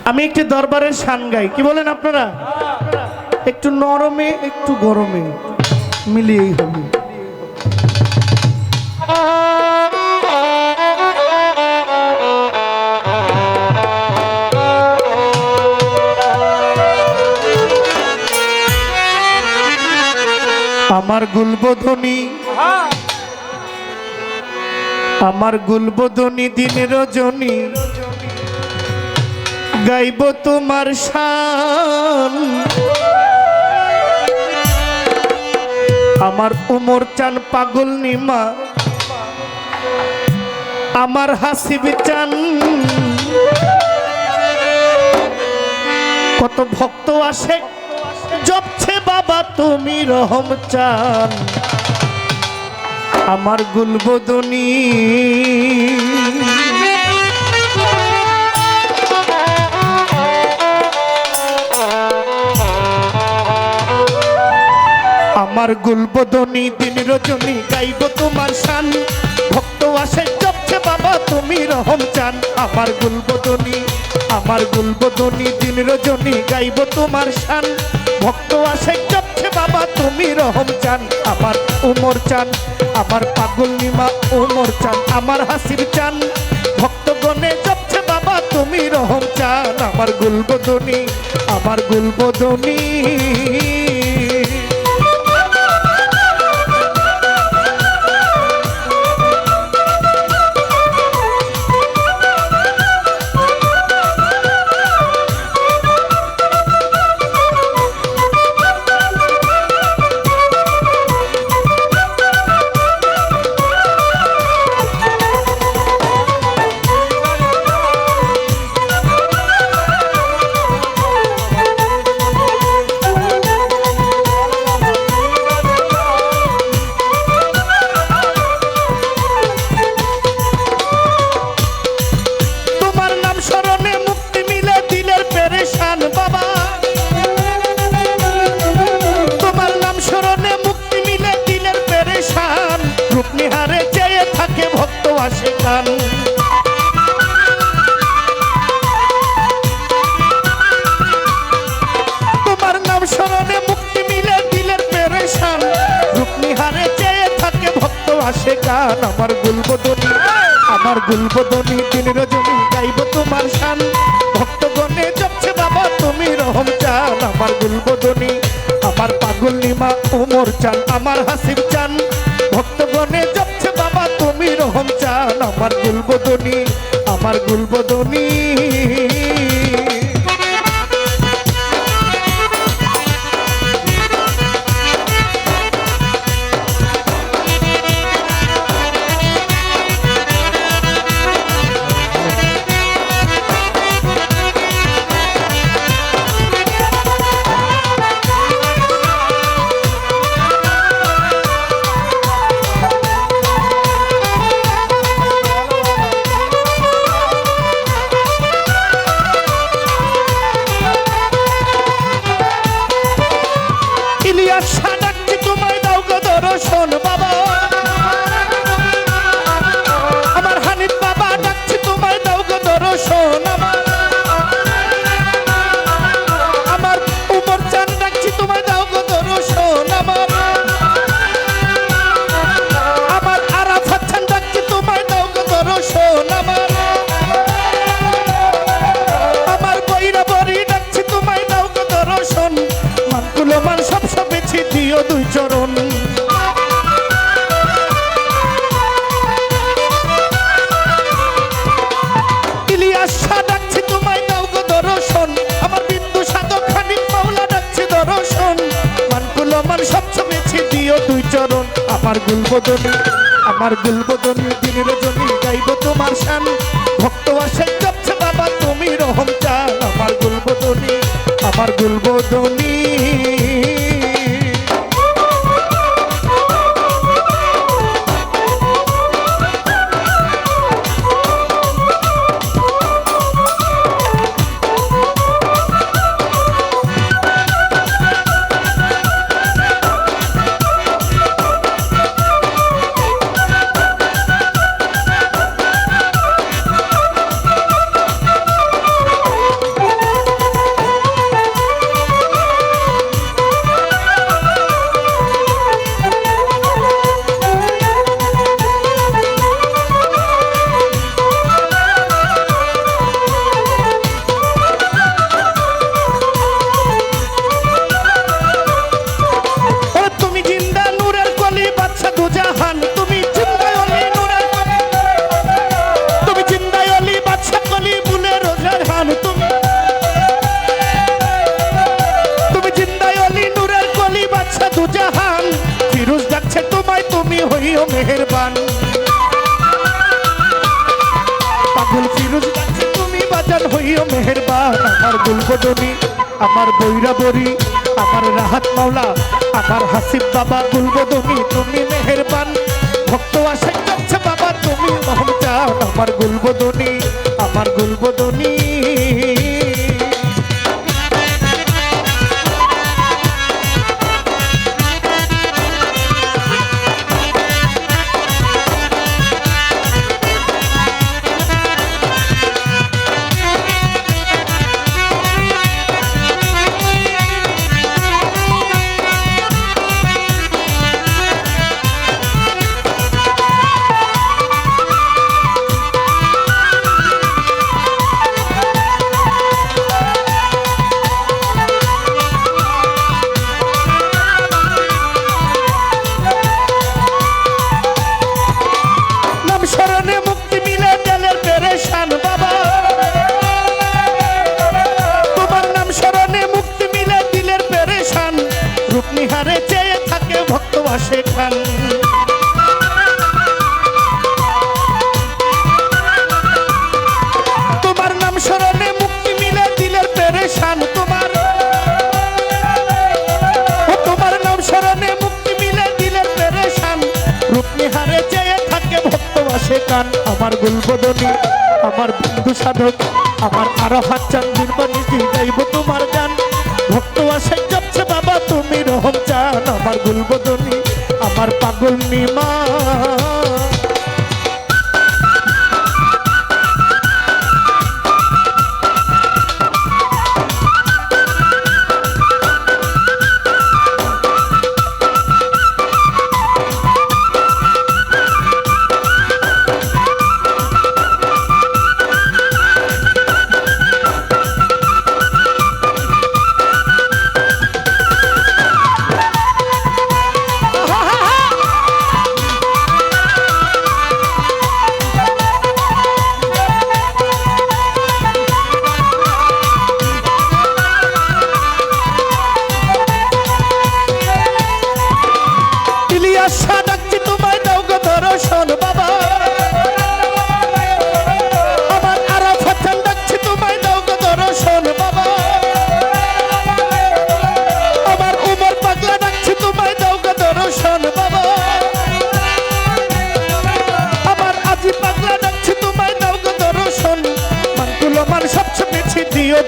আমি একটি দরবারের শান গাই, কি বলেন আপনারা? একটু নরমে একটু গরমে মিলিয়েই হবে। আমার গুলবদনী, আমার গুলবদনী দিন রজনী গাইব তোমার শান। আমার উমর চান পাগল নিমা, আমার হাসিব চান, কত ভক্ত আসে জপছে বাবা তুমি রহম চান। আমার গুলবদনী আমার গুলবদনী দিন রজনী গাইব তোমার শান। ভক্ত আসে জপছে বাবা তুমি রহম চান। আমার গুলবদনী, আমার গুলবদনী দিন রজনী গাইব তোমার শান। ভক্ত আসে জপছে বাবা তুমি রহম চান। আমার উমর চান, আমার পাগল নিমা উমর চান, আমার হাসির চান, ভক্তগণে জপছে বাবা তুমি রহম চান। আমার গুলবদনী, আমার গুলবদনী তোমার নাম স্মরণে মুক্তি মিলে দিলের পেরেশান। রূপনিহারে চেয়ে থাকে ভক্ত আসে গান। আমার গুলবদনী, আমার গুলবদনী দিন রজনী গাইব তোমার শান। ভক্তগণে জপছে বাবা তুমি রহম চান। আমার গুলবদনী, আমার পাগল নিমা উমর চান, আমার হাসিব চান, ভক্তগণে জপছে বাবা তুমি রহম চান। আমার গুলবদনী, আমার গুলবদনী দুই চরণ। ইলিয়াস শাহ ডাকছি তোমায় দাও গো দর্শন। আমার বিন্দু সাধক খানিক মাওলা ডাকছি দর্শন। মানকুল মান সব ছমেছি দিও দুই চরণ। আমার গুলবদনী, আমার গুলবদনী দিন রজনী গাইব তোমার শান। ভক্ত আসে জপছে বাবা তুমি রহম চান। আমার গুলবদনী, আমার গুলবদনী তুমি হইও মেহেরবান। পাগল ফিরোজ গাছে তুমি বাজান হইও মেহেরবান। আমার গুলবদনি আমার বৈরাবরী আমার রাহাত মাওলা আমার হাসিব বাবা গুলবদনি তুমি মেহেরবান। ভক্ত আসে যাচ্ছে বাবা তুমি মহম চান। আমার গুলবদনি আমার গুলবদনি। নিহারে চেয়ে থাকে ভক্ত আসে খান। তোমার নাম স্মরণে মুক্তি মিলে দিলের পেরেশান। তোমার নাম স্মরণে মুক্তি মিলে দিলের পেরেশান। রূপ নিহারে চেয়ে থাকে ভক্ত আসে কান। আমার গুলবদনি আমার বন্ধু সাধক আমার আরাফাত চাঁদের বাণী গাইব তোমার গান। ভক্ত আসে যাচ্ছে বাবা তুমি রহম চান। আমার গুলবদনি আমার পাগল নিমা।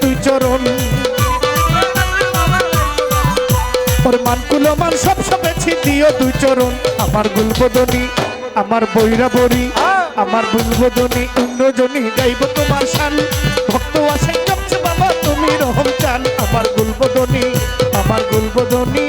দুই চরণ মানকুলো মান সব সবেছি দিও দুই চরণ। আমার গুলবদনি আমার বৈরাবরী আমার গুলবদনি অন্যজনী গাইব তোমার শান। ভক্ত আসে যাচ্ছে বাবা তুমি রহম চান। আমার গুলবদনি আমার গুলবদনি।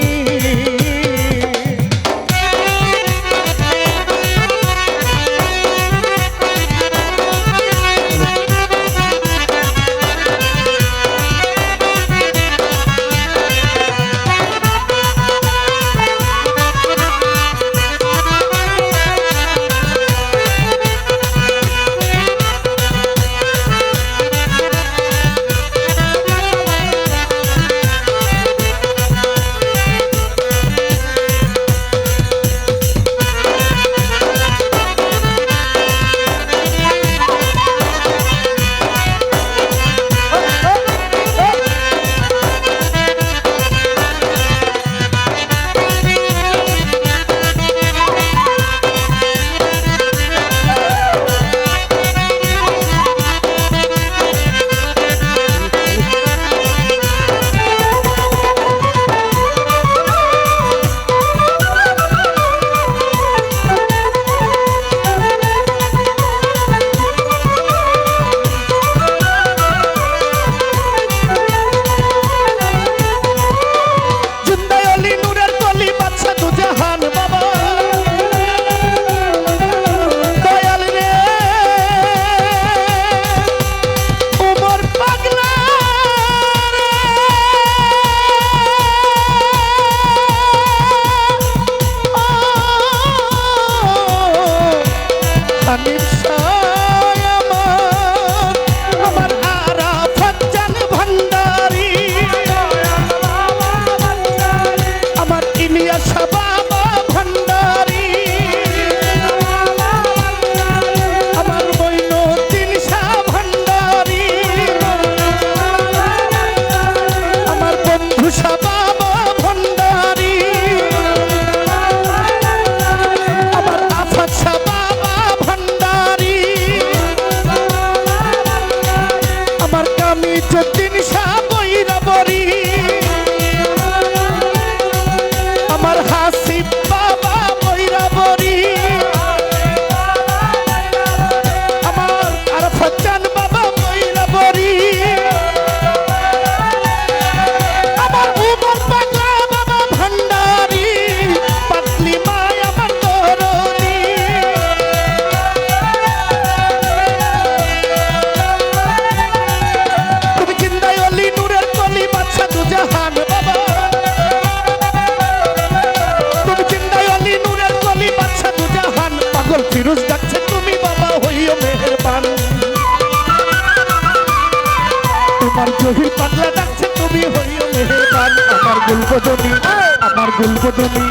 গুলবদনী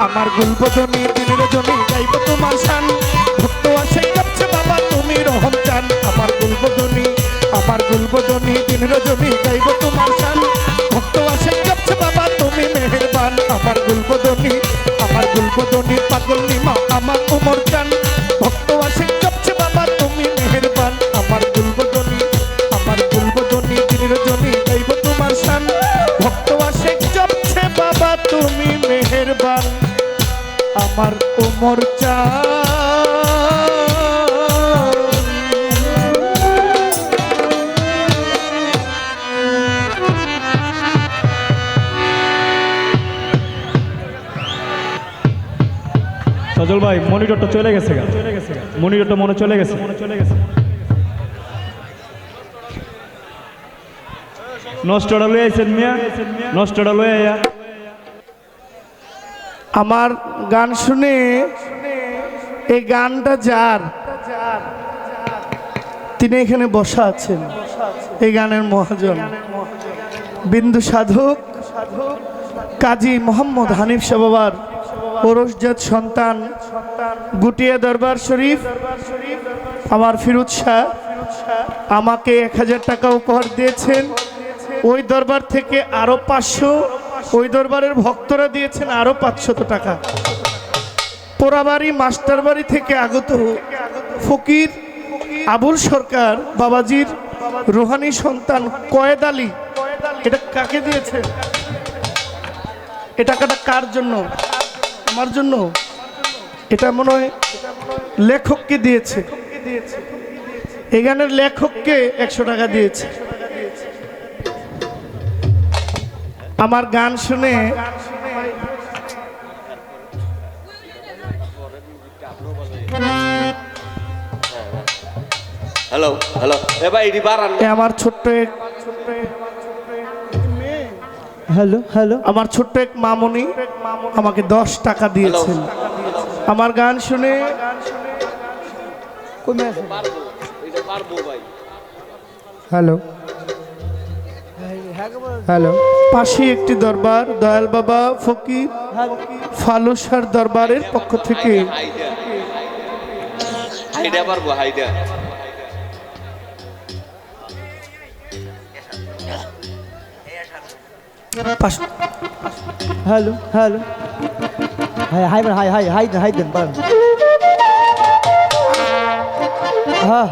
আমার গুলবদনী দিন রজনী গাইব তোমার শান ভক্ত আসে কাঁপছে বাবা তুমি রহম চান আমার গুলবদনী দিন রজনী গাইব তোমার শান ভক্ত আসে কাঁপছে বাবা তুমি মেহেরবান আমার গুলবদনী পাগল নিমা আমার উমর চান ভক্ত আসে কাঁপছে বাবা তুমি মেহেরবান আমার গুলবদনী দিন রজনী গাইব তোমার শান ভক্ত আসে কাঁপছে বাবা তুমি মেহেরবান আমার উমর চান সজল ভাই মনিটরটা চলে গেছে মনিটরটা মনে চলে গেছে নষ্টটা লয়ে আইছেন মিয়া নষ্টটা লয়ে আয়া আমার গান শুনে এই গানটা যার তিনি এখানে বসা আছেন এই গানের মহাজন বিন্দু সাধক কাজী মোহাম্মদ হানিফ শাহ বাবার ওরসজাত সন্তান গুটিয়া দরবার শরীফ আমার ফিরোজ শাহ আমাকে 1000 টাকা উপহার দিয়েছেন ওই দরবার থেকে আরো 500 ওই দরবারের ভক্তরা দিয়েছেন আরো 500 টাকা পোড়াবাড়ি মাস্টারবাড়ি থেকে আগত ফকির আবুল সরকার বাবাজির রোহানি সন্তান কয়েদ আলী এটা কাকে দিয়েছে এ টাকাটা কার জন্য আমার জন্য এটা মনে হয় লেখককে দিয়েছে এই গানের লেখককে 100 টাকা দিয়েছে আমার গান শুনে হ্যালো হ্যালো এ ভাই এডি বারান আমার ছোট্ট এক আমার ছোট্ট এক মামনি আমাকে 10 টাকা দিয়েছেন আমার গান শুনে হ্যালো হ্যালো পাশে একটি দরবার দয়াল বাবা ফকির ফালুসার দরবারের পক্ষ থেকে হাইডা পারবো হাইডা হ্যালো হ্যালো হাই দেন হ্যাঁ